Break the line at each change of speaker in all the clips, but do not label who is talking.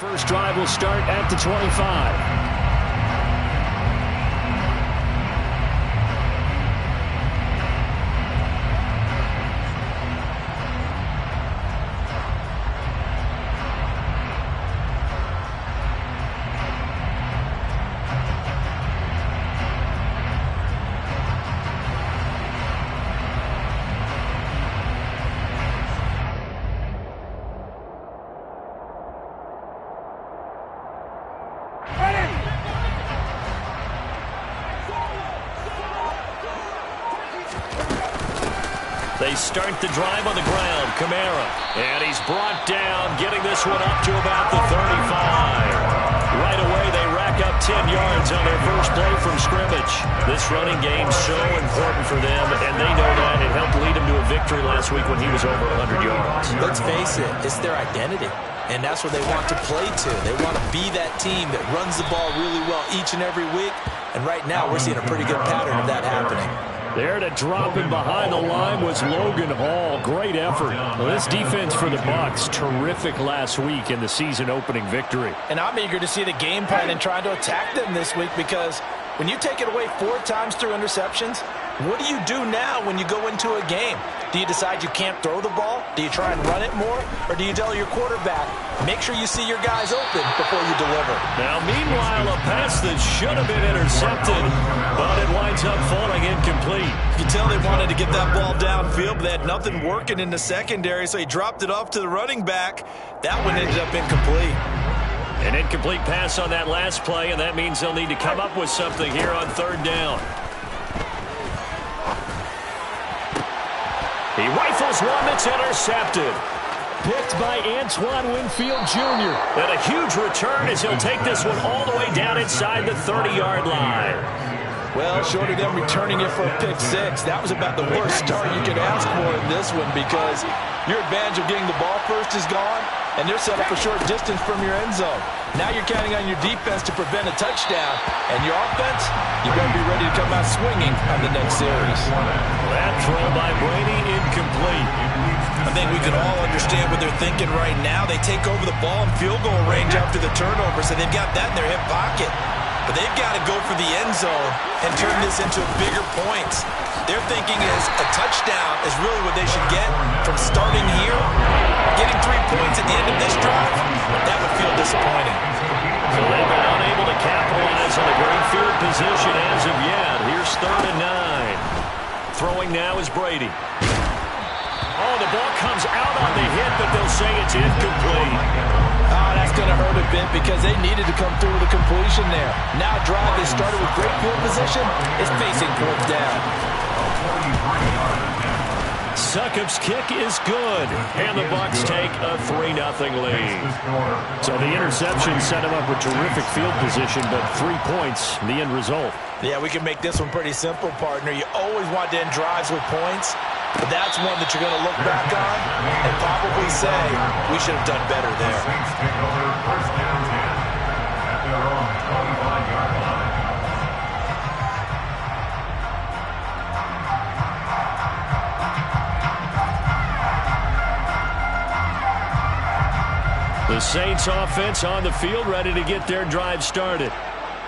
First drive will start at the 25. They start the drive on the ground. Kamara. And he's brought down, getting this one up to about the 35. Right away, they rack up 10 yards on their first play from scrimmage. This running game so important for them, and they know that. It helped lead them to a victory last week when he was over 100 yards.
Let's face it, it's their identity. And that's what they want to play to. They want to be that team that runs the ball really well each and every week. And right now, we're seeing a pretty good pattern of that happening.
There to drop him behind the line was Logan Hall. Great effort. Well, this defense for the Bucs, terrific last week in the season-opening victory.
And I'm eager to see the game plan and trying to attack them this week, because when you take it away 4 times through interceptions, what do you do now when you go into a game? Do you decide you can't throw the ball? Do you try and run it more? Or do you tell your quarterback, make sure you see your guys open before you deliver?
Now, meanwhile, a pass that should have been intercepted, but it winds up falling incomplete.
You can tell they wanted to get that ball downfield, but they had nothing working in the secondary, so he dropped it off to the running back. That one ended up incomplete.
An incomplete pass on that last play, and that means they'll need to come up with something here on third down. He rifles one that's intercepted. Picked by Antoine Winfield Jr. And a huge return as he'll take this one all the way down inside the 30-yard line.
Well, short of them returning it for a pick 6, that was about the worst start you could ask for in this one, because your advantage of getting the ball first is gone, and they're set up a short distance from your end zone. Now you're counting on your defense to prevent a touchdown, and your offense, you better be ready to come out swinging on the next series.
That throw by Brady incomplete.
I think we can all understand what they're thinking right now. They take over the ball in field goal range after the turnover, so they've got that in their hip pocket. But they've got to go for the end zone and turn this into bigger points. Their thinking is a touchdown is really what they should get from starting here. Getting 3 points at the end of this drive, that would feel disappointing.
So they've been unable to capitalize on a great field position as of yet. Here's 3rd and 9. Throwing now is Brady. Oh, the ball comes out on the hit, but they'll say it's incomplete.
Oh, that's going to hurt a bit because they needed to come through with a completion there. Now a drive they started with great field position is facing 4th down.
Succop's kick is good, and the Bucs take a 3-0 lead. So the interception set him up with terrific field position, but 3 points, the end result.
Yeah, we can make this one pretty simple, partner. You always want to end drives with points, but that's one that you're going to look back on and probably say, we should have done better there.
The Saints offense on the field, ready to get their drive started.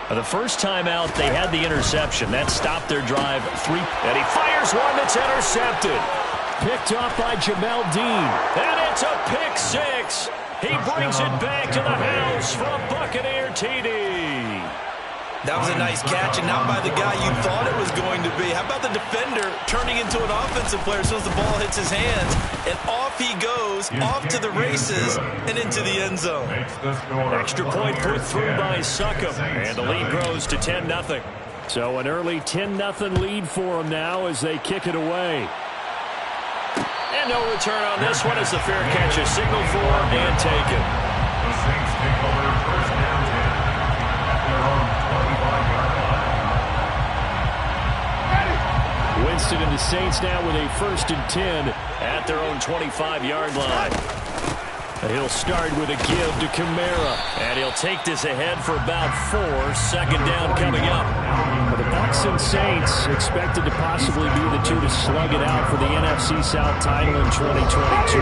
The first time out, they had the interception. That stopped their drive. And he fires one that's intercepted. Picked off by Jamel Dean. And it's a pick 6. He brings it back to the house for a Buccaneer TD.
That was a nice catch, and not by the guy you thought it was going to be. How about the defender turning into an offensive player as soon as the ball hits his hands, and off he goes, off to the races, and into the end zone.
Extra point put through by Succop, and the lead grows to 10-0. So an early 10-0 lead for them now as they kick it away. And no return on this one as the fair catch is signaled for and taken.
The Saints take over first down 10 at their own 25-yard line.
Winston and the Saints now with a 1st and 10 at their own 25-yard line. He'll start with a give to Kamara. And he'll take this ahead for about 4. Second down coming up. Well, the Bucs and Saints expected to possibly be the two to slug it out for the NFC South title in 2022.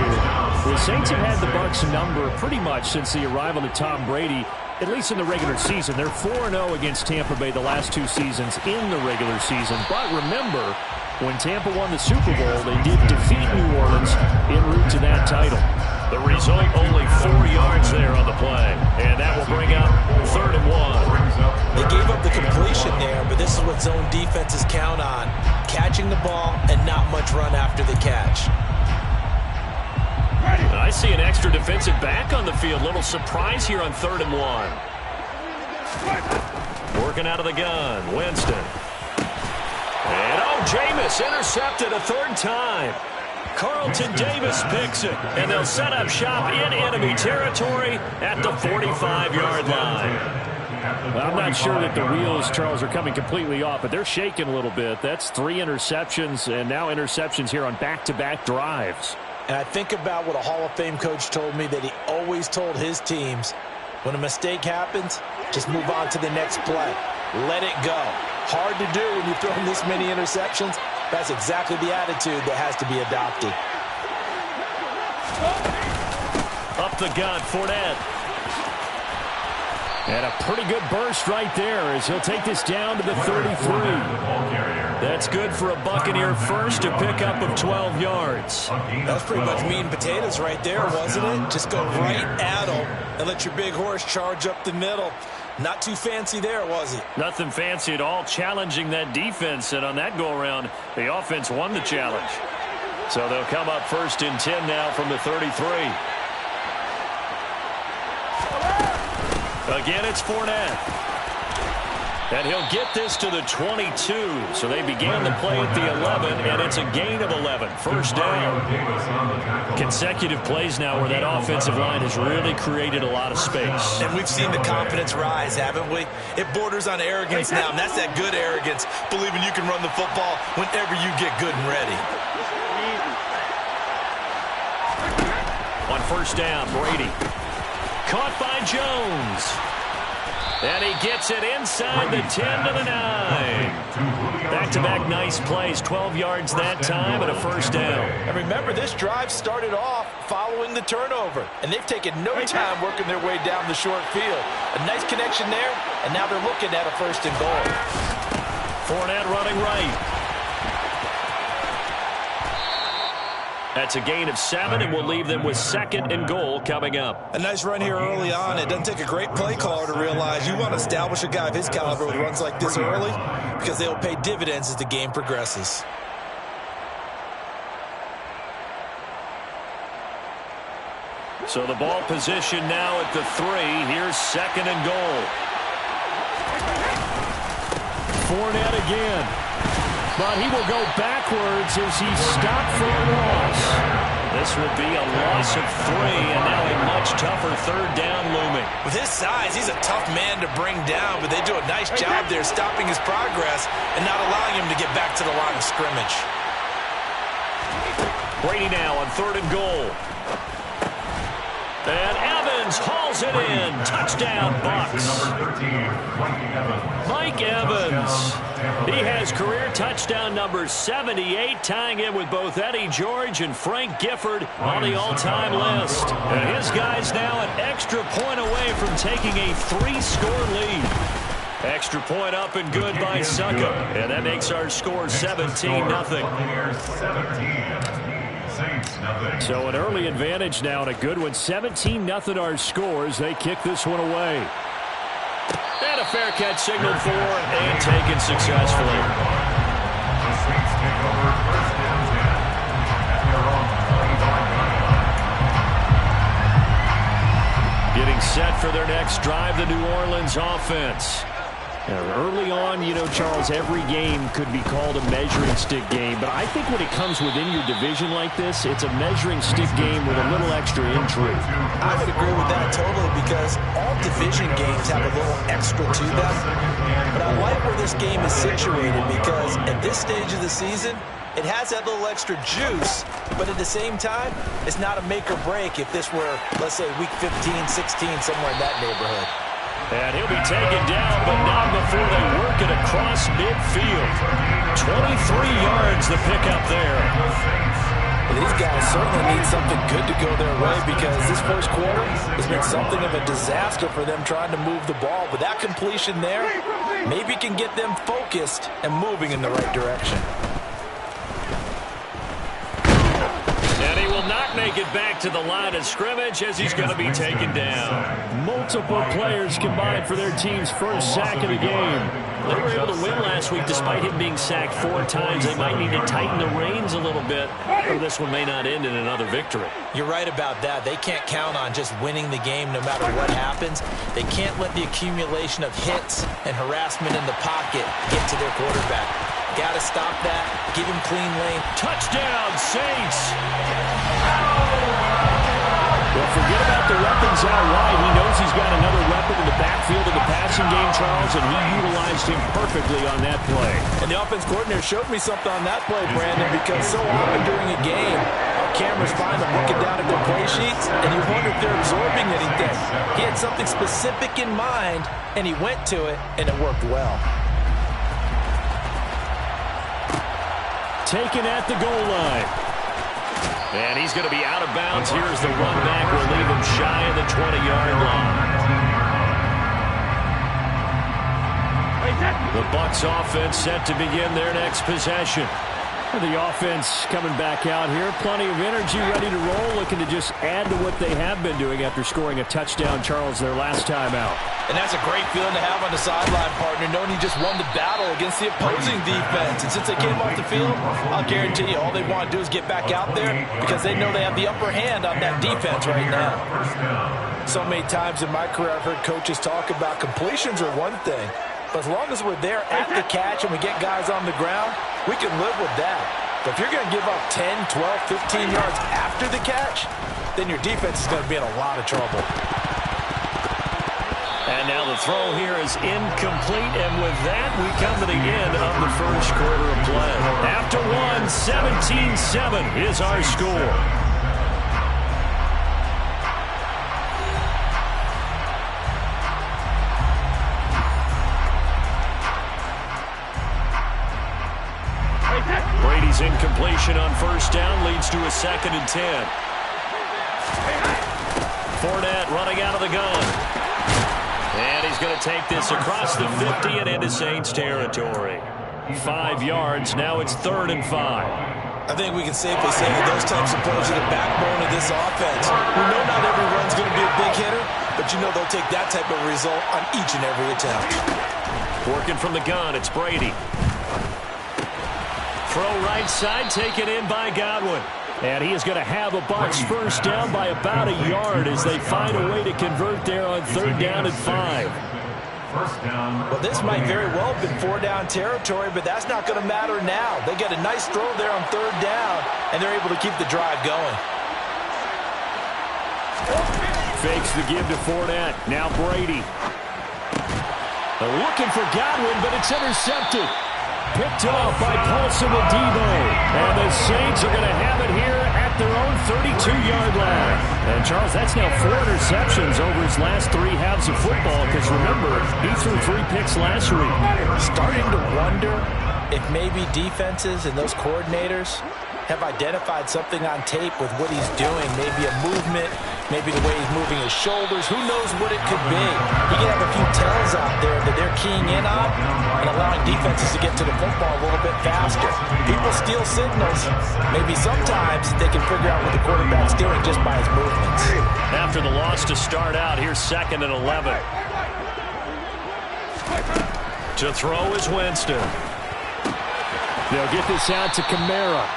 The Saints have had the Bucs number pretty much since the arrival of Tom Brady, at least in the regular season. They're 4-0 against Tampa Bay the last 2 seasons in the regular season. But remember, when Tampa won the Super Bowl, they did defeat New Orleans en route to that title. The result, only 4 yards there on the play. And that will bring up 3rd and 1.
They gave up the completion there, but this is what zone defenses count on. Catching the ball and not much run after the catch.
I see an extra defensive back on the field. Little surprise here on 3rd and 1. Working out of the gun, Winston. And Jameis intercepted a 3rd time. Carlton Davis picks it, and they'll set up shop in enemy territory at the 45-yard line. Well, I'm not sure that the wheels, Charles, are coming completely off, but they're shaking a little bit. That's 3 interceptions, and now interceptions here on back-to-back drives.
And I think about what a Hall of Fame coach told me that he always told his teams, when a mistake happens, just move on to the next play. Let it go. Hard to do when you've thrown this many interceptions. That's exactly the attitude that has to be adopted.
Up the gut, Fournette. And a pretty good burst right there as he'll take this down to the 33. That's good for a Buccaneer first to pick up of 12 yards.
That's pretty much meat and potatoes right there, wasn't it? Just go right at them and let your big horse charge up the middle. Not too fancy there, was it?
Nothing fancy at all, challenging that defense. And on that go-around, the offense won the challenge. So they'll come up 1st and 10 now from the 33. Again, it's Fournette. And he'll get this to the 22. So they began the play at the 11, and it's a gain of 11. 1st down. Consecutive plays now where that offensive line has really created a lot of space.
And we've seen the confidence rise, haven't we? It borders on arrogance now, and that's that good arrogance, believing you can run the football whenever you get good and ready.
On 1st down, Brady. Caught by Jones. And he gets it inside the 10 to the 9. Back-to-back nice plays. 12 yards that time and a 1st down.
And remember, this drive started off following the turnover. And they've taken no time working their way down the short field. A nice connection there, and now they're looking at a 1st and goal.
Fournette running right. That's a gain of 7, and we'll leave them with 2nd and goal coming up.
A nice run here early on. It doesn't take a great play caller to realize you want to establish a guy of his caliber with runs like this early because they'll pay dividends as the game progresses.
So the ball position now at the 3. Here's 2nd and goal. Fournette again. But he will go backwards as he's stopped for a loss. This will be a loss of 3, and now a much tougher 3rd down looming.
With his size, he's a tough man to bring down, but they do a nice job there stopping his progress and not allowing him to get back to the line of scrimmage.
Brady now on 3rd and goal. And Evans hauls it in. Touchdown, Bucs. Mike Evans. He has career touchdown number 78, tying in with both Eddie George and Frank Gifford on the all-time list. And his guys now an extra point away from taking a 3-score lead. Extra point up and good by Succop. And that makes our score 17-0. So an early advantage now and a good one. 17-0 our scores. They kick this one away. And a fair catch signaled for and taken successfully.
The Saints take over 1st and 10 at their own 45-yard line.
Getting set for their next drive, the New Orleans offense. Now, early on, you know, Charles, every game could be called a measuring stick game. But I think when it comes within your division like this, it's a measuring stick game with a little extra intrigue.
I would agree with that totally because all division games have a little extra to them. But I like where this game is situated because at this stage of the season, It has that little extra juice, but at the same time, it's not a make or break if this were, let's say, week 15, 16, somewhere in that neighborhood.
And he'll be taken down, but not before they work it across midfield. 23 yards the pickup there.
Well, these guys certainly need something good to go their way because this first quarter has been something of a disaster for them trying to move the ball. But that completion there maybe can get them focused and moving in the right direction.
And he will not make it back to the line of scrimmage as he's going to be taken down. Multiple players combined for their team's first sack of the game. They were able to win last week despite him being sacked 4 times. They might need to tighten the reins a little bit, or this one may not end in another victory.
You're right about that. They can't count on just winning the game no matter what happens. They can't let the accumulation of hits and harassment in the pocket get to their quarterback. Got to stop that. Give him clean lane.
Touchdown, Saints! Well, forget about the weapons out wide. He knows he's got another weapon in the backfield of the passing game, Charles, and he utilized him perfectly on that play.
And the offense coordinator showed me something on that play, Brandon, because so often during a game, our cameras find them looking down at their play sheets, and you wonder if they're absorbing anything. He had something specific in mind, and he went to it, and it worked well.
Taken at the goal line. And he's going to be out of bounds here as the run back will leave him shy of the 20-yard line. The Bucs offense set to begin their next possession. The offense coming back out here. Plenty of energy, ready to roll, looking to just add to what they have been doing after scoring a touchdown, Charles, their last time out.
And that's a great feeling to have on the sideline, partner, knowing you just won the battle against the opposing defense. And since they came off the field, I'll guarantee you all they want to do is get back out there because they know they have the upper hand on that defense right now. So many times in my career I've heard coaches talk about completions are one thing, but as long as we're there at the catch and we get guys on the ground, we can live with that. But if you're going to give up 10, 12, 15 yards after the catch, then your defense is going to be in a lot of trouble.
And now the throw here is incomplete, and with that, we come to the end of the first quarter of play. After one, 17-7 is our score. Brady's incompletion on first down leads to a 2nd and 10. Fournette running out of the gun. And he's going to take this across the 50 and into Saints territory. 5 yards. Now it's 3rd and 5.
I think we can safely say that those types of plays are the backbone of this offense. We know not every run's going to be a big hitter, but you know they'll take that type of result on each and every attempt.
Working from the gun, it's Brady. Throw right side, taken in by Godwin. And he is going to have a Bucs first down by about a yard as they find a way to convert there on 3rd down and 5.
Well, this might very well have been 4-down territory, but that's not going to matter now. They get a nice throw there on 3rd down, and they're able to keep the drive going.
Fakes the give to Fournette. Now Brady. They're looking for Godwin, but it's intercepted. Picked off by Paulson Adebo. And the Saints are going to have it here at their own 32-yard line. And, Charles, that's now 4 interceptions over his last 3 halves of football because, remember, he threw 3 picks last week.
Starting to wonder if maybe defenses and those coordinators have identified something on tape with what he's doing. Maybe a movement, maybe the way he's moving his shoulders. Who knows what it could be? He can have a few tells out there that they're keying in on and allowing defenses to get to the football a little bit faster. People steal signals. Maybe sometimes they can figure out what the quarterback's doing just by his movements.
After the loss to start out, here's 2nd and 11. To throw is Winston. They'll get this out to Kamara.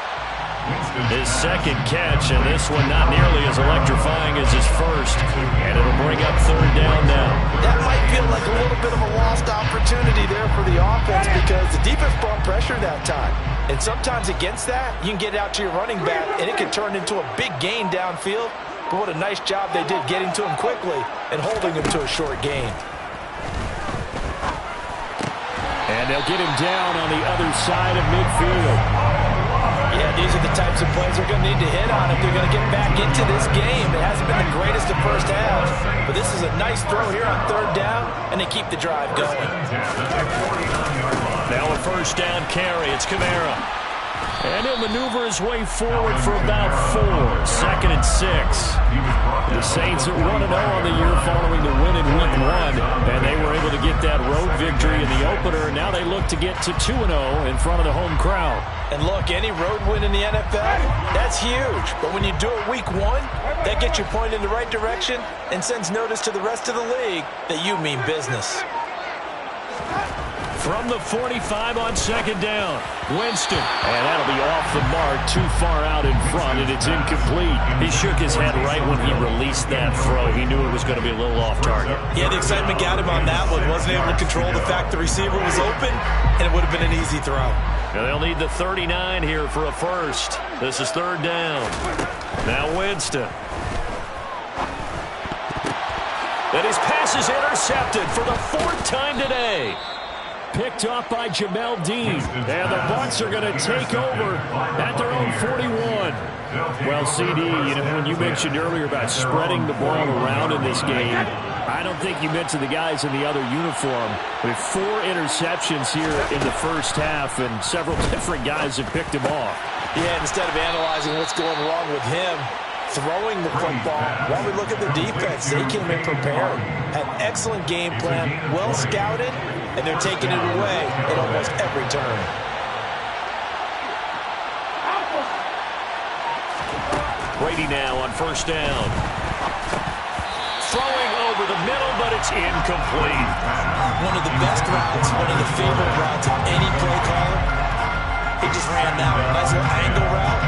His 2nd catch, and this one not nearly as electrifying as his first. And it'll bring up 3rd down now.
That might feel like a little bit of a lost opportunity there for the offense because the defense brought pressure that time. And sometimes against that, you can get it out to your running back, and it can turn into a big gain downfield. But what a nice job they did getting to him quickly and holding him to a short gain.
And they'll get him down on the other side of midfield.
Yeah, these are the types of plays they're going to need to hit on if they're going to get back into this game. It hasn't been the greatest of first halves, but this is a nice throw here on third down, and they keep the drive going.
Now a first down carry. It's Kamara. And he'll maneuver his way forward for about 4. 2nd and 6. The Saints are 1-0 on the year following the win in Week 1. And they were able to get that road victory in the opener. Now they look to get to 2-0 in front of the home crowd.
And look, any road win in the NFL, that's huge. But when you do it Week 1, that gets you pointed in the right direction and sends notice to the rest of the league that you mean business.
From the 45 on 2nd down, Winston. And that'll be off the mark, too far out in front, and it's incomplete. He shook his head right when he released that throw. He knew it was going to be a little off target.
Yeah, the excitement got him on that one. Wasn't able to control the fact the receiver was open, and it would have been an easy throw.
Now they'll need the 39 here for a first. This is 3rd down. Now Winston. And his pass is intercepted for the 4th time today. Picked off by Jamel Dean. And the Bucs are going to take over at their own 41. Well, CD, you know, when you mentioned earlier about spreading the ball around in this game, I don't think you mentioned the guys in the other uniform. With 4 interceptions here in the first half, and several different guys have picked him off.
Yeah, instead of analyzing what's going wrong with him throwing the football, while we look at the defense, they came in prepared, had excellent game plan, well scouted, and they're taking it away at almost every turn.
Brady now on 1st down. Throwing over the middle, but it's incomplete.
One of the best routes, one of the favorite routes of any play caller. He just ran that one. Nice little angle route.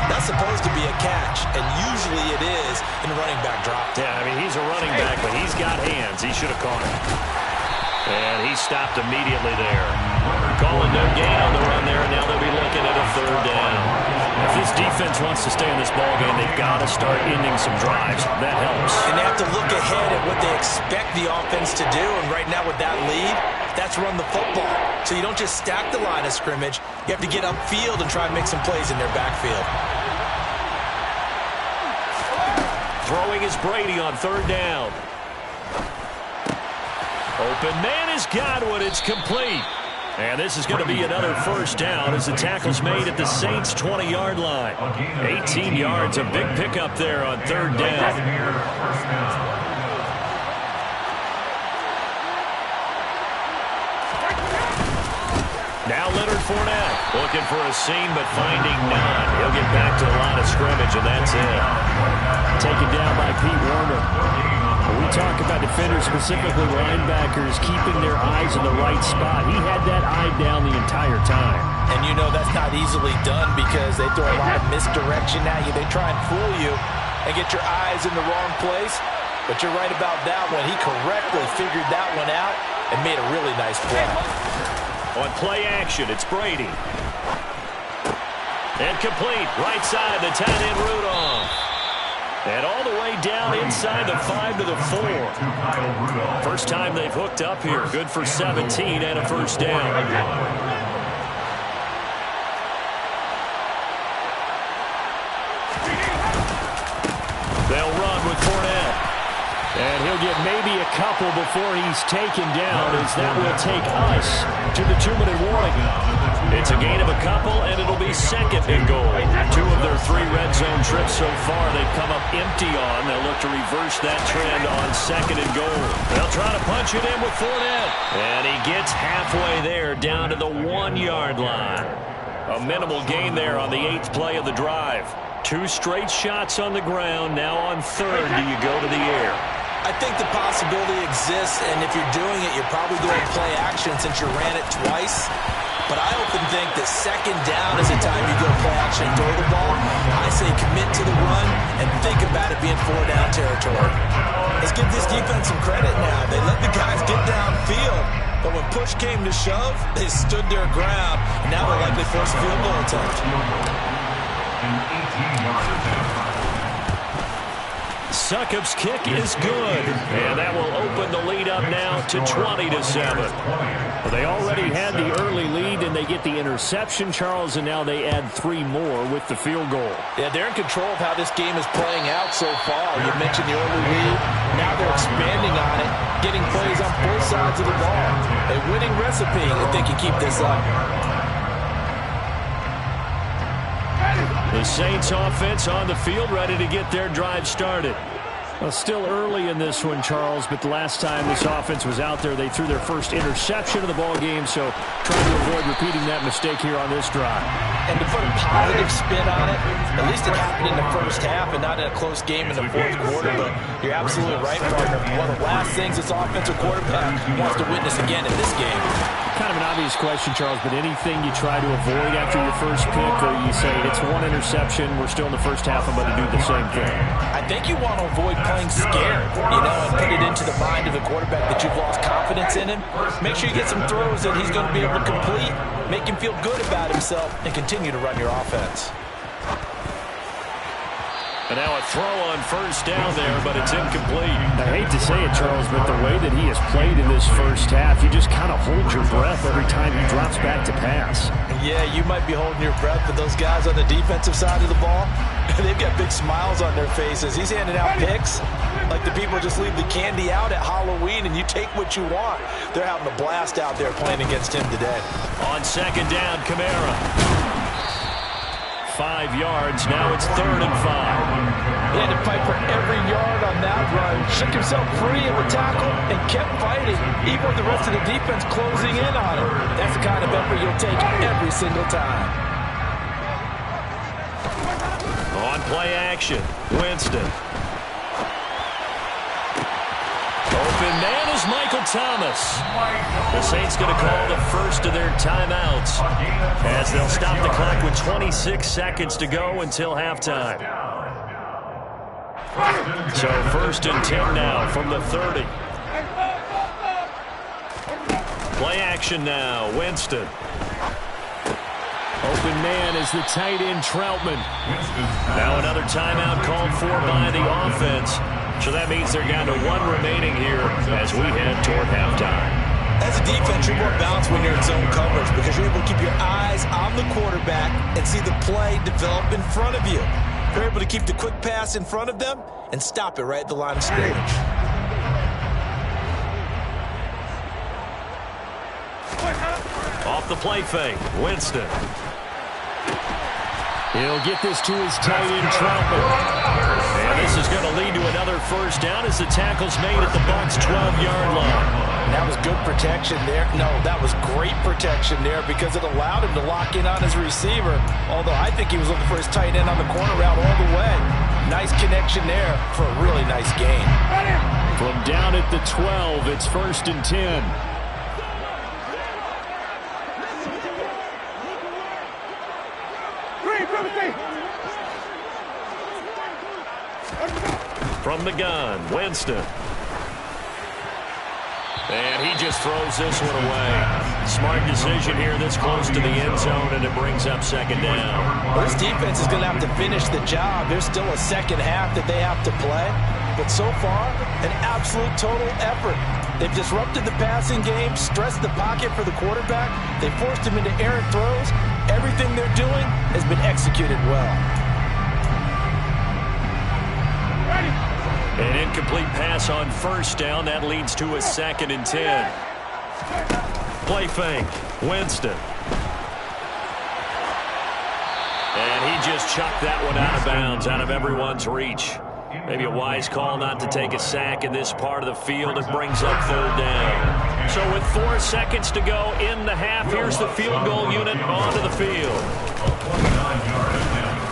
That's supposed to be a catch, and usually it is in a running back drop.
Yeah, I mean, he's a running back, but he's got hands. He should have caught it. And he stopped immediately there. Calling no gain on the run there, and now they'll be looking at a 3rd down. If this defense wants to stay in this ballgame, they've got to start ending some drives. That helps.
And they have to look ahead at what they expect the offense to do, and right now with that lead, that's run the football. So you don't just stack the line of scrimmage. You have to get upfield and try and make some plays in their backfield.
Throwing is Brady on 3rd down. Open man is Godwin. It's complete. And this is going to be another 1st down as the tackle's made at the Saints' 20-yard line. 18 yards, a big pickup there on 3rd down. Now Leonard Fournette looking for a seam but finding none. He'll get back to the line of scrimmage, and that's it. Taken down by Pete Werner. When we talk about defenders, specifically linebackers, keeping their eyes in the right spot, he had that eye down the entire time.
And you know that's not easily done because they throw a lot of misdirection at you. They try and fool you and get your eyes in the wrong place. But you're right about that one. He correctly figured that one out and made a really nice play.
On play action, it's Brady. And complete, right side, the tight end Rudolph. And all the way down inside the 5 to the 4. First time they've hooked up here. Good for 17 and a 1st down. They'll run with Fournette. And he'll get maybe a couple before he's taken down, as that will take us to the 2-minute warning. It's a gain of a couple, and it'll be 2nd and goal. 2 of their 3 red zone trips so far they've come up empty on. They'll look to reverse that trend on 2nd and goal. They'll try to punch it in with Fournette. And he gets halfway there, down to the 1-yard line. A minimal gain there on the 8th play of the drive. 2 straight shots on the ground. Now on 3rd, do you go to the air?
I think the possibility exists, and if you're doing it, you're probably going to play action since you ran it twice. But I often think that 2nd down is the time you go play action and throw the ball. I say commit to the run and think about it being 4-down territory. Let's give this defense some credit now. They let the guys get downfield, but when push came to shove, they stood their ground. And now they're likely force a field goal attempt.
Succop's kick is good. And that will open the lead up now to 20-7. Well, they already had the early lead, and they get the interception, Charles, and now they add 3 more with the field goal.
Yeah, they're in control of how this game is playing out so far. You mentioned the early lead. Now they're expanding on it, getting plays on both sides of the ball. A winning recipe if they can keep this up.
The Saints offense on the field, ready to get their drive started. Well, still early in this one, Charles, but the last time this offense was out there, they threw their first interception of the ball game, so trying to avoid repeating that mistake here on this drive.
And to put a positive spin on it, at least it happened in the first half and not in a close game in the fourth quarter, but you're absolutely right, partner. One of the last things this offensive quarterback wants to witness again in this game.
Kind of an obvious question, Charles, but anything you try to avoid after your first pick, or you say it's one interception, we're still in the first half, I'm going to do the same thing?
I think you want to avoid playing scared, and put it into the mind of the quarterback that you've lost confidence in him. Make sure you get some throws that he's going to be able to complete, make him feel good about himself, and continue to run your offense.
And now a throw on first down there, but it's incomplete. I hate to say it, Charles, but the way that he has played in this first half, you just kind of hold your breath every time he drops back to pass.
Yeah, you might be holding your breath, but those guys on the defensive side of the ball, they've got big smiles on their faces. He's handing out picks like the people just leave the candy out at Halloween and you take what you want. They're having a blast out there playing against him today.
On second down, Kamara. 5 yards, now it's 3rd and 5.
He had to fight for every yard on that run. Shook himself free of the tackle and kept fighting, even with the rest of the defense closing in on him. That's the kind of effort you'll take every single time.
On play action, Winston. Open man is Michael Thomas. The Saints going to call the first of their timeouts as they'll stop the clock with 26 seconds to go until halftime. So 1st and 10 now from the 30. Play action now, Winston. Open man is the tight end Troutman. Now another timeout called for by the offense. So that means they're down to 1 remaining here as we head toward halftime.
As a defense, you're more balanced when you're in zone coverage because you're able to keep your eyes on the quarterback and see the play develop in front of you. You're able to keep the quick pass in front of them and stop it right at the line of scrimmage.
Off the play fake, Winston. He'll get this to his tight end, Troutman. And this is going to lead to another first down as the tackle's made at the Bucs' 12-yard line.
That was good protection there. No, that was great protection there because it allowed him to lock in on his receiver, although I think he was looking for his tight end on the corner route all the way. Nice connection there for a really nice gain.
From down at the 12, it's 1st and 10. From the gun, Winston. And he just throws this one away. Smart decision here this close to the end zone, and it brings up 2nd down.
Well, this defense is going to have to finish the job. There's still a second half that they have to play. But so far, an absolute total effort. They've disrupted the passing game, stressed the pocket for the quarterback. They forced him into errant throws. Everything they're doing has been executed well.
An incomplete pass on first down. That leads to a 2nd and 10. Play fake. Winston. And he just chucked that one out of bounds, out of everyone's reach. Maybe a wise call not to take a sack in this part of the field. It brings up 3rd down. So with 4 seconds to go in the half, here's the field goal unit onto the field.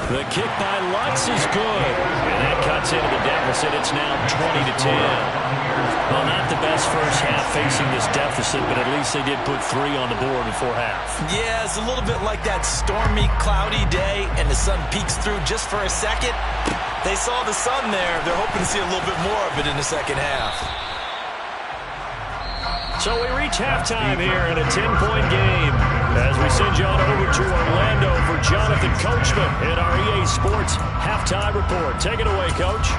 The kick by Lutz is good. And that cuts into the deficit. It's now 20-10. Well, not the best first half facing this deficit, but at least they did put 3 on the board before half.
Yeah, it's a little bit like that stormy, cloudy day, and the sun peeks through just for a second. They saw the sun there. They're hoping to see a little bit more of it in the second half.
So we reach halftime here in a 10-point game as we send you on over to Orlando for Jonathan Coachman in our EA Sports Halftime Report. Take it away, Coach.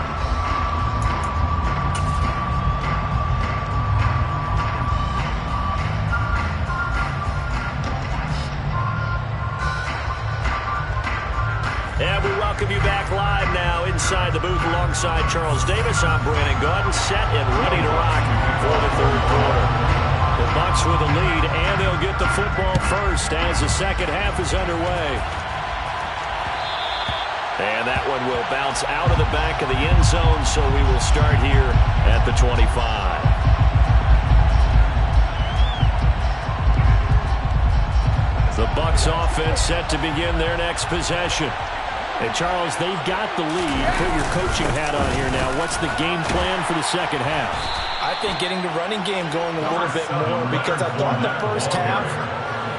the booth alongside Charles Davis. I'm Brandon Gaudin, set and ready to rock for the third quarter. The Bucks with a lead, and they'll get the football first as the second half is underway. And that one will bounce out of the back of the end zone, so we will start here at the 25. The Bucks offense set to begin their next possession. And Charles, they've got the lead. Put your coaching hat on here now. What's the game plan for the second half?
I think getting the running game going a little bit more, because I thought the first half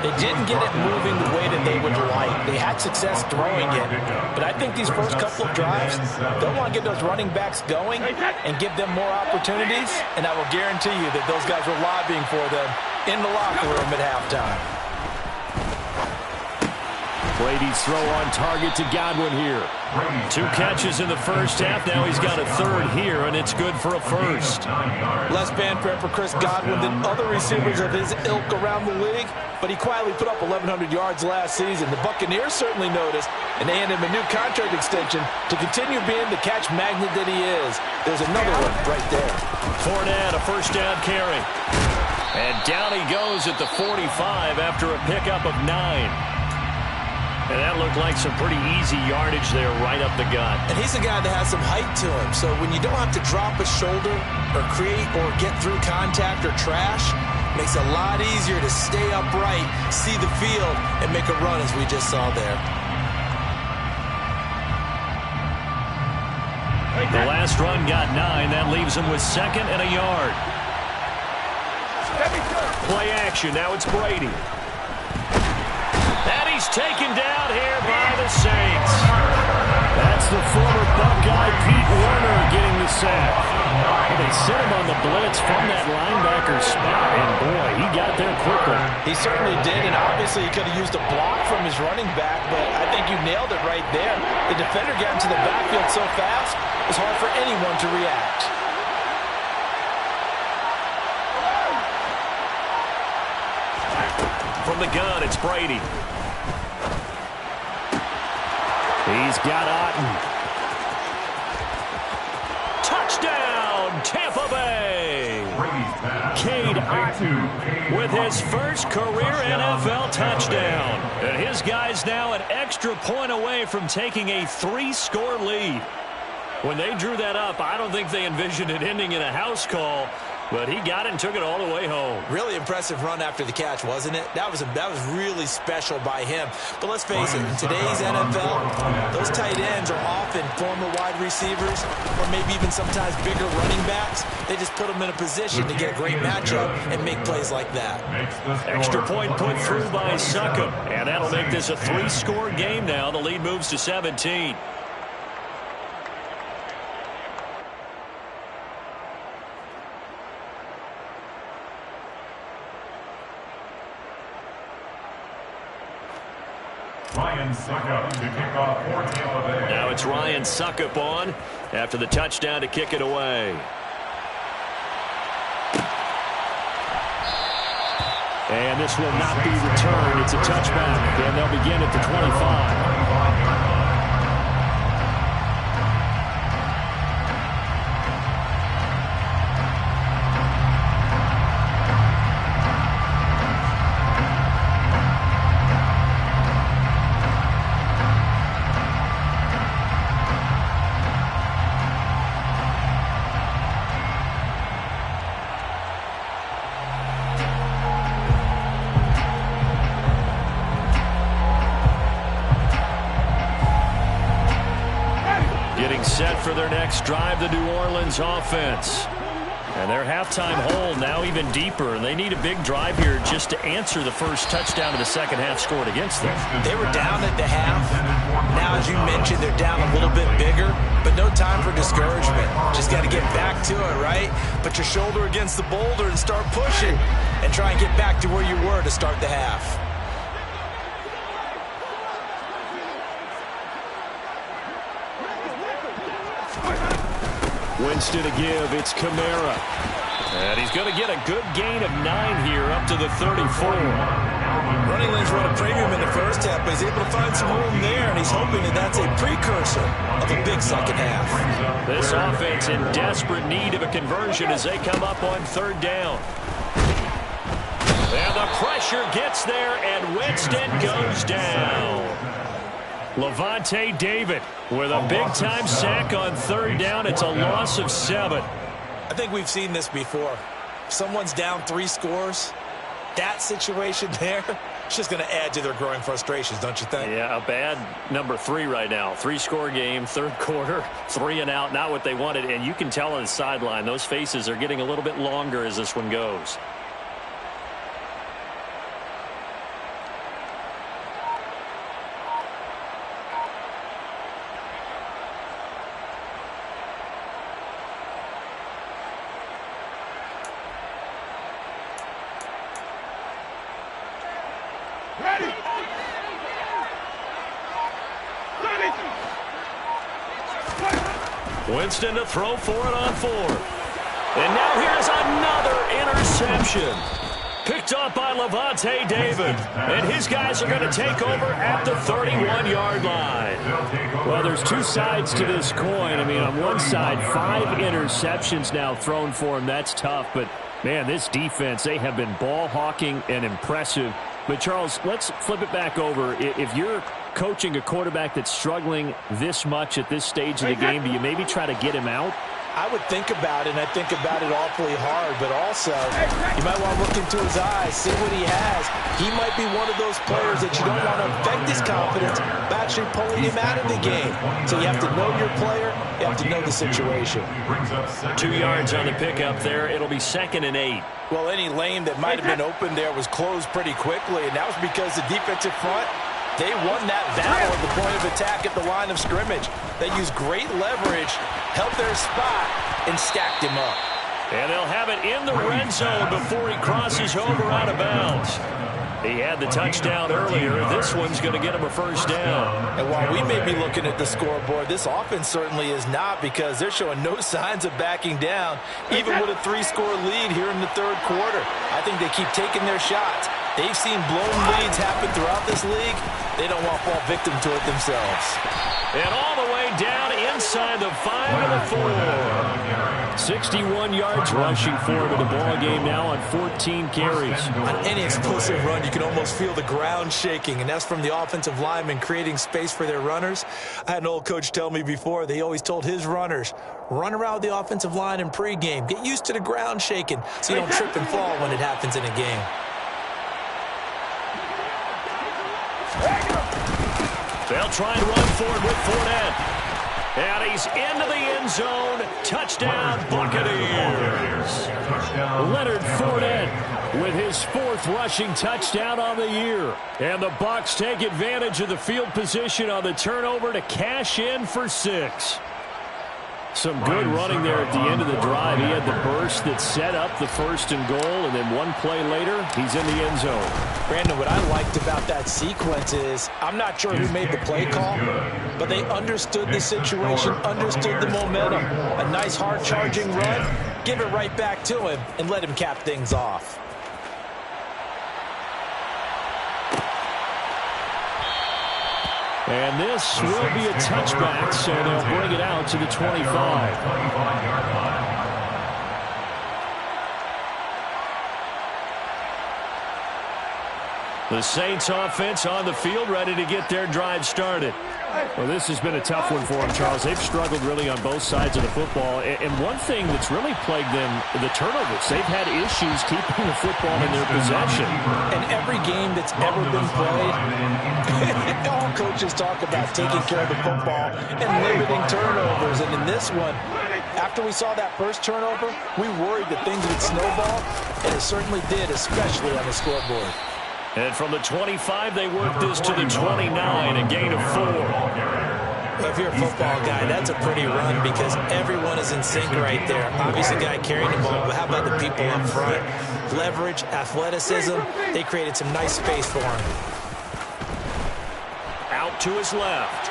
they didn't get it moving the way that they would like. They had success throwing it. But I think these first couple of drives, they'll want to get those running backs going and give them more opportunities. And I will guarantee you that those guys were lobbying for them in the locker room at halftime.
Brady's throw on target to Godwin here. 2 catches in the first half. Now he's got a third here, and it's good for a first.
Less fanfare for Chris Godwin than other receivers of his ilk around the league, but he quietly put up 1,100 yards last season. The Buccaneers certainly noticed, and they handed him a new contract extension to continue being the catch magnet that he is. There's another one right there.
Fournette, a first down carry. And down he goes at the 45 after a pickup of 9. And that looked like some pretty easy yardage there right up the gut.
And he's a guy that has some height to him. So when you don't have to drop a shoulder or create or get through contact or trash, it makes it a lot easier to stay upright, see the field, and make a run as we just saw there.
The last run got 9. That leaves him with 2nd and a yard. Play action. Now it's Brady. And he's taken down here by the Saints. That's the former Buckeye Pete Werner getting the sack. They sent him on the blitz from that linebacker spot, and boy, he got there quickly.
He certainly did, and obviously he could have used a block from his running back, but I think you nailed it right there. The defender got into the backfield so fast, it was hard for anyone to react.
From the gun, it's Brady. He's got Otten. Touchdown, Tampa Bay. Cade Otten with his first career NFL touchdown. And his guys now an extra point away from taking a 3-score lead. When they drew that up, I don't think they envisioned it ending in a house call. But he got it and took it all the way home.
Really impressive run after the catch, wasn't it? That was really special by him. But let's face it, in today's NFL, those tight ends are often former wide receivers or maybe even sometimes bigger running backs. They just put them in a position to get a great matchup and make plays like that.
Extra point put through by Succop. And that'll make this a 3-score game now. The lead moves to 17.
Ryan Succop to kick off for Tampa Bay.
Now it's Ryan Succop on after the touchdown to kick it away. And this will not be returned. It's a touchback, and they'll begin at the 25. Set for their next drive, the New Orleans offense. And their halftime hole now even deeper, and they need a big drive here just to answer the first touchdown of the second half scored against them.
They were down at the half. Now, as you mentioned, they're down a little bit bigger, but no time for discouragement. Just got to get back to it, right? Put your shoulder against the boulder and start pushing and try and get back to where you were to start the half.
Winston to give. It's Kamara. And he's going to get a good gain of 9 here up to the 34.
Running lanes run a premium in the first half, but he's able to find some room there, and he's hoping that that's a precursor of a big second half.
This offense in desperate need of a conversion as they come up on 3rd down. And the pressure gets there, and Winston goes down. Lavonte David with a big-time sack on 3rd down. It's a loss of 7.
I think we've seen this before. If someone's down 3 scores, that situation there, it's just going to add to their growing frustrations, don't you think?
Yeah, a bad number 3 right now. 3-score game, 3rd quarter, 3 and out, not what they wanted. And you can tell on the sideline, those faces are getting a little bit longer as this one goes. Winston to throw for it on 4th. And now here's another interception. Picked up by Lavonte David. And his guys are going to take over at the 31-yard line. Well, there's 2 sides to this coin. I mean, on one side, 5 interceptions now thrown for him. That's tough. But, man, this defense, they have been ball hawking and impressive. But, Charles, let's flip it back over. If you're coaching a quarterback that's struggling this much at this stage of the game, do you maybe try to get him out?
I would think about it, and I think about it awfully hard, but also you might want to look into his eyes, see what he has. He might be one of those players that you don't want to affect his confidence by actually pulling him out of the game. So you have to know your player, you have to know the situation.
2 yards on the pickup there. It'll be 2nd and 8.
Well, any lane that might have been open there was closed pretty quickly, and that was because the defensive front, they won that battle at the point of attack at the line of scrimmage. They used great leverage, held their spot, and stacked him up.
And they'll have it in the red zone before he crosses over out of bounds. He had the touchdown earlier. This one's going to get him a 1st down.
And while we may be looking at the scoreboard, this offense certainly is not, because they're showing no signs of backing down, even with a 3-score lead here in the 3rd quarter. I think they keep taking their shots. They've seen blown leads happen throughout this league. They don't want to fall victim to it themselves.
And all the way down inside the 5 of the 4. 61 yards rushing for him in the ball game now on 14 carries.
On any explosive run, you can almost feel the ground shaking, and that's from the offensive linemen creating space for their runners. I had an old coach tell me before, they always told his runners, run around the offensive line in pregame. Get used to the ground shaking so you don't trip and fall when it happens in a game.
They'll try and run forward with Fournette. And he's into the end zone. Touchdown, Buccaneers. Leonard Fournette with his 4th rushing touchdown on the year. And the Bucs take advantage of the field position on the turnover to cash in for 6. Some good running there at the end of the drive. He had the burst that set up the 1st and goal, and then one play later, he's in the end zone.
Brandon, what I liked about that sequence is, I'm not sure who made the play call, but they understood the situation, understood the momentum. A nice hard-charging run, give it right back to him, and let him cap things off.
And this will be a touchback, so they'll bring it out to the 25. The Saints offense on the field, ready to get their drive started. Well, this has been a tough one for them, Charles. They've struggled really on both sides of the football. And one thing that's really plagued them, the turnovers. They've had issues keeping the football in their possession.
And every game that's ever been played, all coaches talk about taking care of the football and limiting turnovers. And in this one, after we saw that first turnover, we worried that things would snowball, and it certainly did, especially on the scoreboard.
And from the 25, they work this to the 29, a gain of 4.
Well, if you're a football guy, that's a pretty run because everyone is in sync right there. Obviously, the guy carrying the ball, but how about the people up front? Leverage, athleticism, they created some nice space for him.
Out to his left.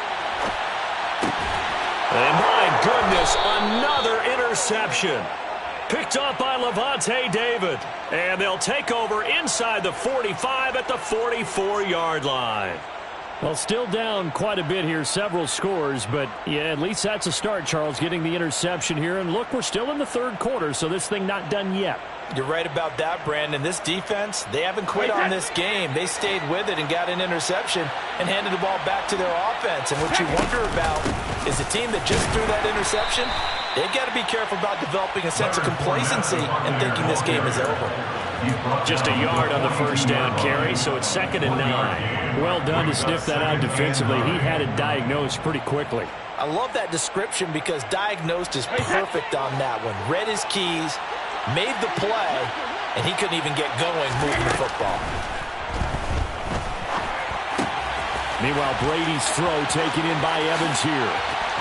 And my goodness, another interception. Picked off by Lavonte David. And they'll take over inside the 45 at the 44-yard line. Well, still down quite a bit here, several scores, but yeah, at least that's a start, Charles, getting the interception here. And look, we're still in the third quarter, so this thing not done yet.
You're right about that, Brandon. This defense, they haven't quit on this game. They stayed with it and got an interception and handed the ball back to their offense. And what you wonder about is the team that just threw that interception, they've got to be careful about developing a sense of complacency and thinking this game is over.
Just a yard on the first down carry, so it's 2nd and 9. Well done to sniff that out defensively. He had it diagnosed pretty quickly.
I love that description because diagnosed is perfect on that one. Read his keys, made the play, and he couldn't even get going moving the football.
Meanwhile, Brady's throw taken in by Evans here.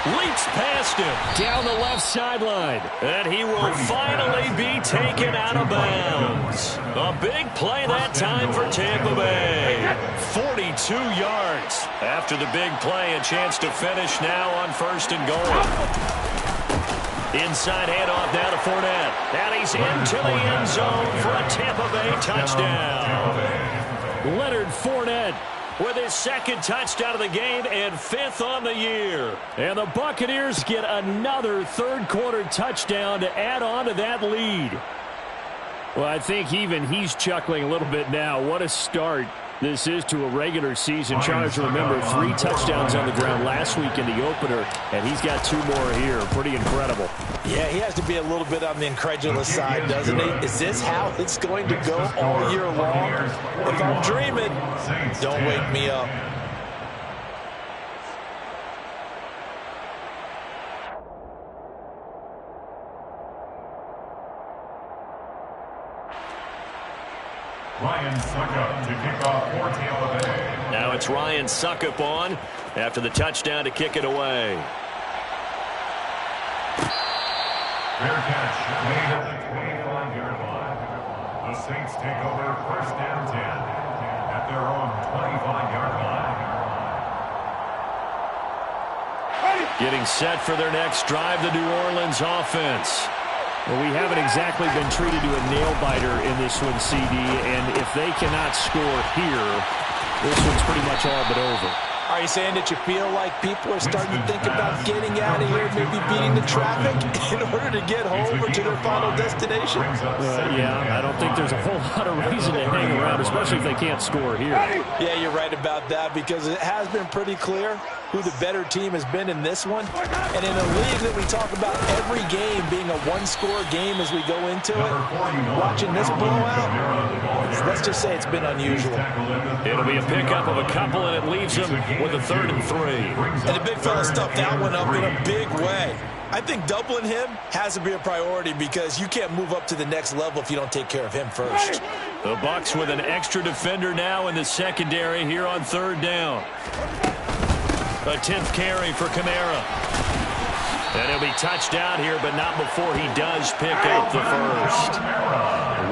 Leaps past him down the left sideline. And he will finally be taken out of bounds. A big play that time for Tampa Bay. 42 yards. After the big play, a chance to finish now on 1st and goal. Inside handoff now to Fournette. And he's into the end zone for a Tampa Bay touchdown. Leonard Fournette with his 2nd touchdown of the game and 5th on the year. And the Buccaneers get another third-quarter touchdown to add on to that lead. Well, I think even he's chuckling a little bit now. What a start this is to a regular season. Charles, remember, 3 touchdowns on the ground last week in the opener, and he's got 2 more here. Pretty incredible.
Yeah, he has to be a little bit on the incredulous side, doesn't he? Is this how it's going to go all year long? If I'm dreaming, don't wake me up.
Ryan Suckup to kick off for Tampa Bay.
Now it's Ryan Suckup on after the touchdown to kick it away.
Fair catch made at the 25-yard line. The Saints take over 1st down 10 at their own 25-yard line.
Getting set for their next drive, the New Orleans offense. Well, we haven't exactly been treated to a nail-biter in this one, CD, and if they cannot score here, this one's pretty much all but over.
Are you saying that you feel like people are starting to think about getting out of here, maybe beating the traffic in order to get home or to their final destination?
Yeah, I don't think there's a whole lot of reason to hang around, especially if they can't score here.
Yeah, you're right about that because it has been pretty clear who the better team has been in this one. And in a league that we talk about every game being a one-score game as we go into it, watching this blowout, let's just say it's been unusual.
It'll be a pickup of a couple, and it leaves them with a 3rd and 3.
And the big fella stuffed that one up in a big way. I think doubling him has to be a priority because you can't move up to the next level if you don't take care of him first.
The Bucs with an extra defender now in the secondary here on 3rd down. A 10th carry for Kamara. And he'll be touched out here, but not before he does pick up the 1st.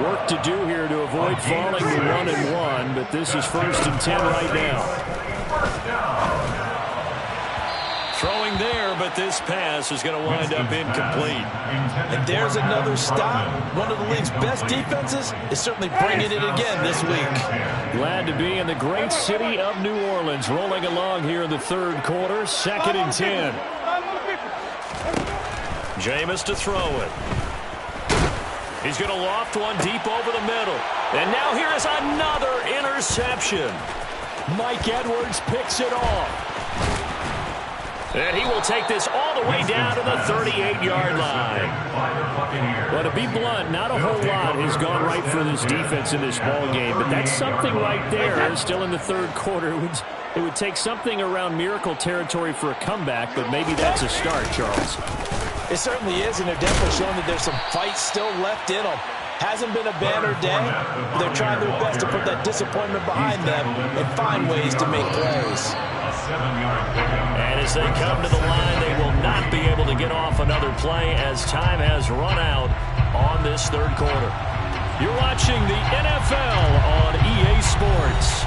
Work to do here to avoid falling to 1-1, but this is 1st and 10 right now. Throwing there, but this pass is going to wind up incomplete.
And there's another stop. One of the league's best defenses is certainly bringing it again this week.
Glad to be in the great city of New Orleans, rolling along here in the 3rd quarter, 2nd and 10. Jameis to throw it. He's going to loft one deep over the middle. And now here is another interception. Mike Edwards picks it off. And he will take this all the way down to the 38-yard line. Well, to be blunt, not a whole lot has gone right for this defense in this ball game, but that's something right there. Still in the 3rd quarter. It would take something around miracle territory for a comeback, but maybe that's a start, Charles.
It certainly is, and they're definitely showing that there's some fight still left in them. Hasn't been a banner day. They're trying their best to put that disappointment behind them and find ways to make plays.
And as they come to the line, they will not be able to get off another play as time has run out on this 3rd quarter. You're watching the NFL on EA Sports.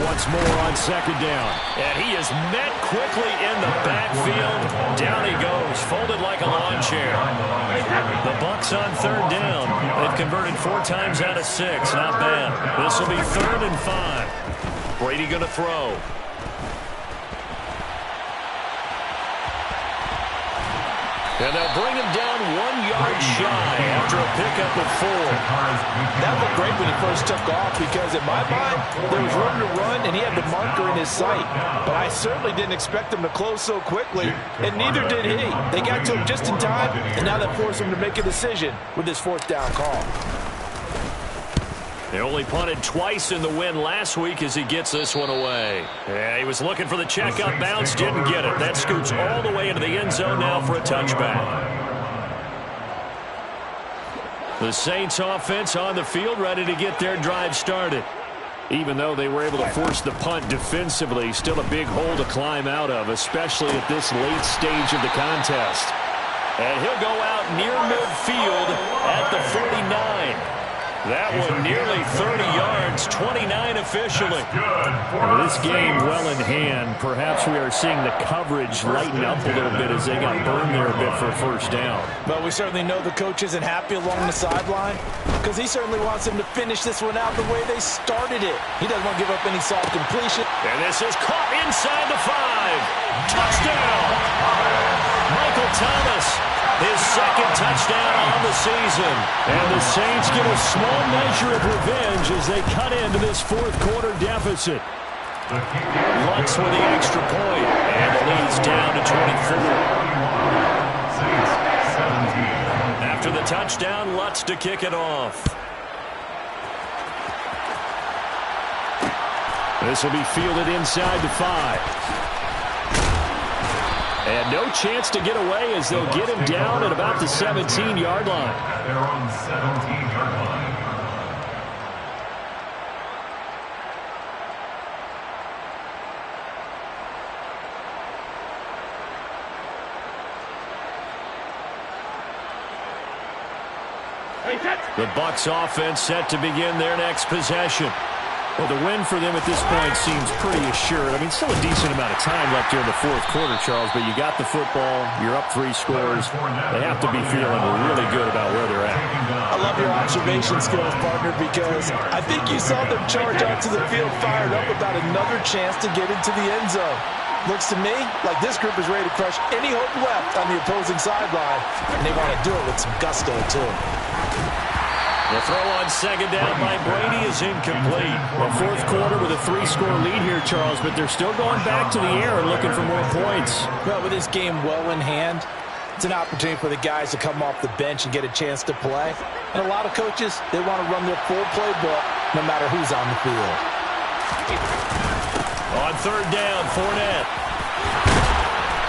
once more on second down. And he is met quickly in the backfield. Down he goes, folded like a lawn chair. The Bucs on third down. They've converted 4 times out of 6. Not bad. This will be 3rd and 5. Brady going to throw. And they'll bring him down 1 yard shy after a pickup of 4.
That looked great when he first took off because, in my mind, there was room to run and he had the marker in his sight. But I certainly didn't expect him to close so quickly, and neither did he. They got to him just in time, and now that forced him to make a decision with this 4th down call.
They only punted twice in the win last week as he gets this one away. Yeah, he was looking for the check-up bounce, didn't get it. That scoots all the way into the end zone now for a touchback. The Saints offense on the field ready to get their drive started. Even though they were able to force the punt defensively, still a big hole to climb out of, especially at this late stage of the contest. And he'll go out near midfield at the 49. That one nearly 30 yards, 29 officially.
With this game well in hand, perhaps we are seeing the coverage lighten up a little bit as they got burned there a bit for a first down.
But we certainly know the coach isn't happy along the sideline because he certainly wants them to finish this one out the way they started it. He doesn't want to give up any soft completion.
And this is caught inside the 5. Touchdown! Michael Thomas. His 2nd touchdown on the season. And the Saints get a small measure of revenge as they cut into this 4th quarter deficit. Lutz with the extra point. And the lead's down to 24. After the touchdown, Lutz to kick it off. This will be fielded inside the 5. And no chance to get away as they'll get him down at about the 17-yard line.
At their own 17-yard line.
The Bucs offense set to begin their next possession.
Well, the win for them at this point seems pretty assured. I mean, still a decent amount of time left here in the 4th quarter, Charles, but you got the football, you're up 3 scores. They have to be feeling really good about where they're at.
I love your observation skills, partner, because I think you saw them charge onto the field fired up about another chance to get into the end zone. Looks to me like this group is ready to crush any hope left on the opposing sideline, and they want to do it with some gusto, too.
The throw on second down by Brady is incomplete.
Well, 4th quarter with a 3-score lead here, Charles, but they're still going back to the air and looking for more points.
Well, with this game well in hand, it's an opportunity for the guys to come off the bench and get a chance to play. And a lot of coaches, they want to run their full playbook no matter who's on the field.
On 3rd down, Fournette.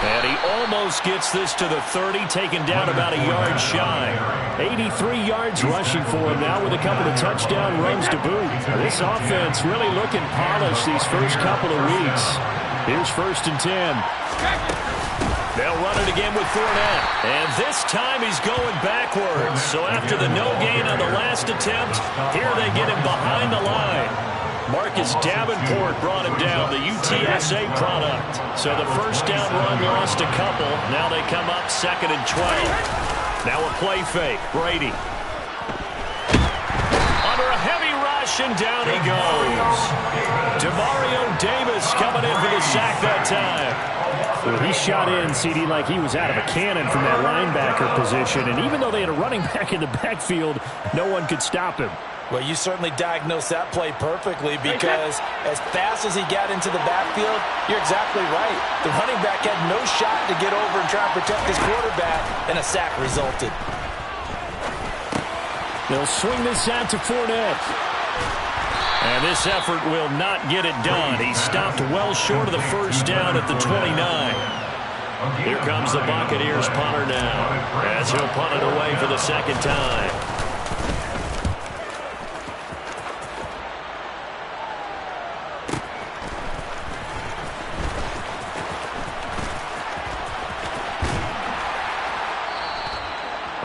And he almost gets this to the 30, taken down about a yard shy. 83 yards rushing for him now with a couple of touchdown runs to boot. This offense really looking polished these first couple of weeks. Here's 1st and 10. They'll run it again with Fournette. And this time he's going backwards. So after the no gain on the last attempt, here they get him behind the line. Marcus Davenport brought him down, the UTSA product. So the first down run lost a couple. Now they come up 2nd and 12. Now a play fake. Brady. Under a heavy rush, and down he goes. Demario Davis coming in for the sack that time.
Well, he shot in, CD, like he was out of a cannon from that linebacker position. And even though they had a running back in the backfield, no one could stop him.
Well, you certainly diagnosed that play perfectly because as fast as he got into the backfield, you're exactly right. The running back had no shot to get over and try and protect his quarterback, and a sack resulted.
They'll swing this out to Fournette.
And this effort will not get it done. He stopped well short of the first down at the 29. Here comes the Buccaneers punter now as he'll punt it away for the 2nd time.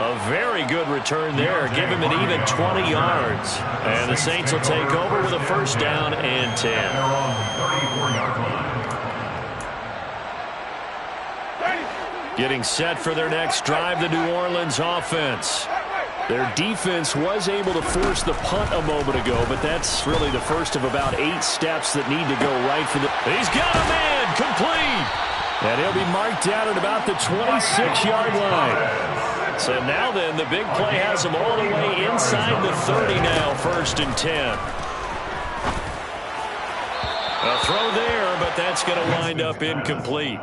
A A very good return there. Give him an even 20 yards. And the Saints will take over with a first down and 10. Getting set for their next drive, the New Orleans offense. Their defense was able to force the punt a moment ago, but that's really the first of about 8 steps that need to go right for the... He's got a man, complete! And he'll be marked down at about the 26-yard line. So now then, the big play has him all the way inside the 30 now, 1st and 10. A throw there, but that's going to wind up incomplete.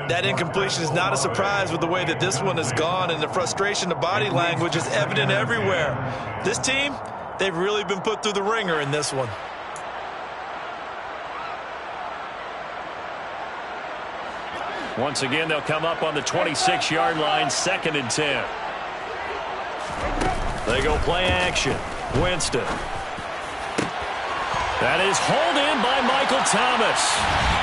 That incompletion is not a surprise with the way that this one has gone, and the frustration, the body language is evident everywhere. This team, they've really been put through the ringer in this one.
Once again, they'll come up on the 26-yard line, 2nd and 10. They go play action. Winston. That is hauled in by Michael Thomas.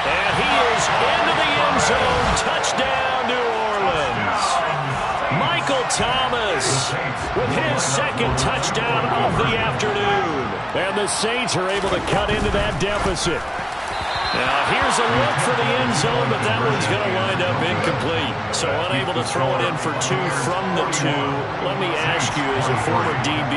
And he is into the end zone. Touchdown, New Orleans. Michael Thomas with his 2nd touchdown of the afternoon. And the Saints are able to cut into that deficit. Now, here's a look for the end zone, but that one's going to wind up incomplete. So unable to throw it in for 2 from the 2. Let me ask you, as a former DB,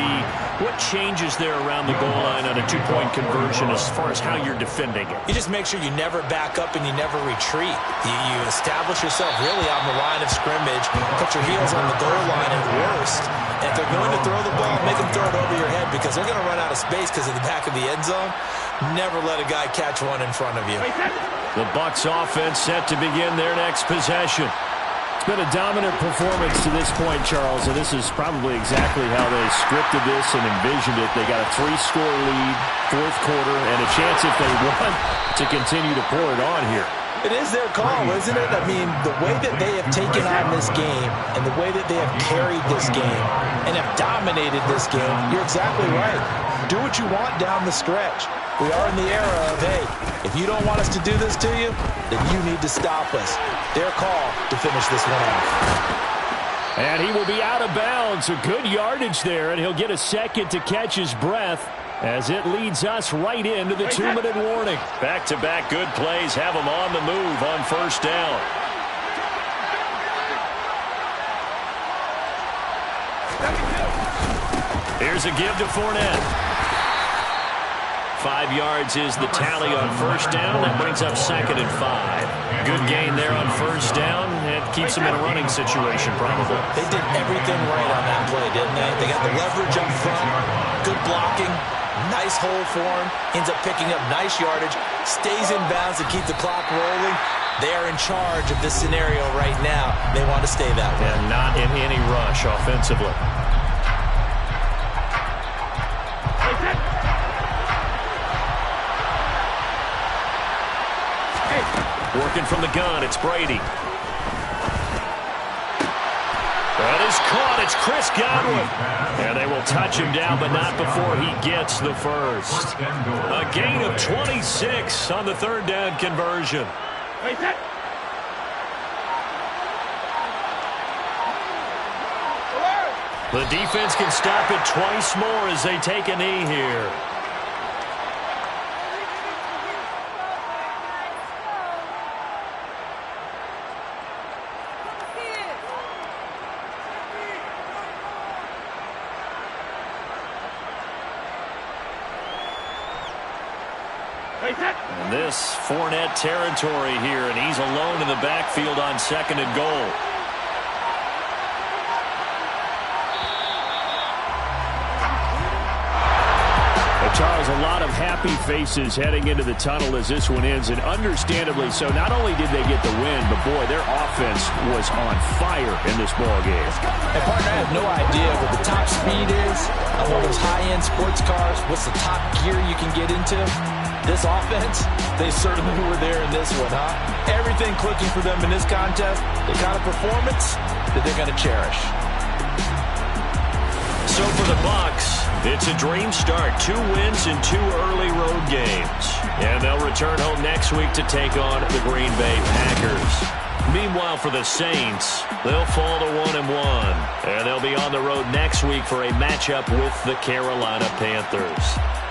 what changes there around the goal line on a 2-point conversion as far as how you're defending it?
You just make sure you never back up and you never retreat. You establish yourself really on the line of scrimmage, put your heels on the goal line at worst. And if they're going to throw the ball, make them throw it over your head because they're going to run out of space because of the back of the end zone. Never let a guy catch one in front of you.
The Bucs offense set to begin their next possession.
It's been a dominant performance to this point, Charles, and this is probably exactly how they scripted this and envisioned it. They got a 3-score lead, 4th quarter, and a chance if they want to continue to pour it on here.
It is their call, isn't it? I mean, the way that they have taken on this game and the way that they have carried this game and have dominated this game, you're exactly right. Do what you want down the stretch. We are in the era of, hey, if you don't want us to do this to you, then you need to stop us. Their call to finish this one off.
And he will be out of bounds. A good yardage there, and he'll get a second to catch his breath as it leads us right into the 2-minute warning.
Back-to-back good plays have them on the move on 1st down. Here's a give to Fournette. 5 yards is the tally on 1st down. That brings up 2nd and 5. Good gain there on 1st down. It keeps them in a running situation, probably.
They did everything right on that play, didn't they? They got the leverage up front, good blocking, nice hole for him, ends up picking up nice yardage, stays in bounds to keep the clock rolling. They are in charge of this scenario right now. They want to stay that way.
And not in any rush offensively. Working from the gun, it's Brady. That is caught. It's Chris Godwin. And they will touch him down, but not before he gets the first. A gain of 26 on the 3rd down conversion. The defense can stop it twice more as they take a knee here. And this Fournette territory here, and he's alone in the backfield on 2nd and goal.
Charles, a lot of happy faces heading into the tunnel as this one ends, and understandably so. Not only did they get the win, but boy, their offense was on fire in this ball game.
And partner, I have no idea what the top speed is of all those high-end sports cars. What's the top gear you can get into? This offense, they certainly were there in this one, huh? Everything clicking for them in this contest, the kind of performance that they're going to cherish.
So for the Bucs, it's a dream start. 2 wins in 2 early road games. And they'll return home next week to take on the Green Bay Packers. Meanwhile, for the Saints, they'll fall to 1-1. And they'll be on the road next week for a matchup with the Carolina Panthers.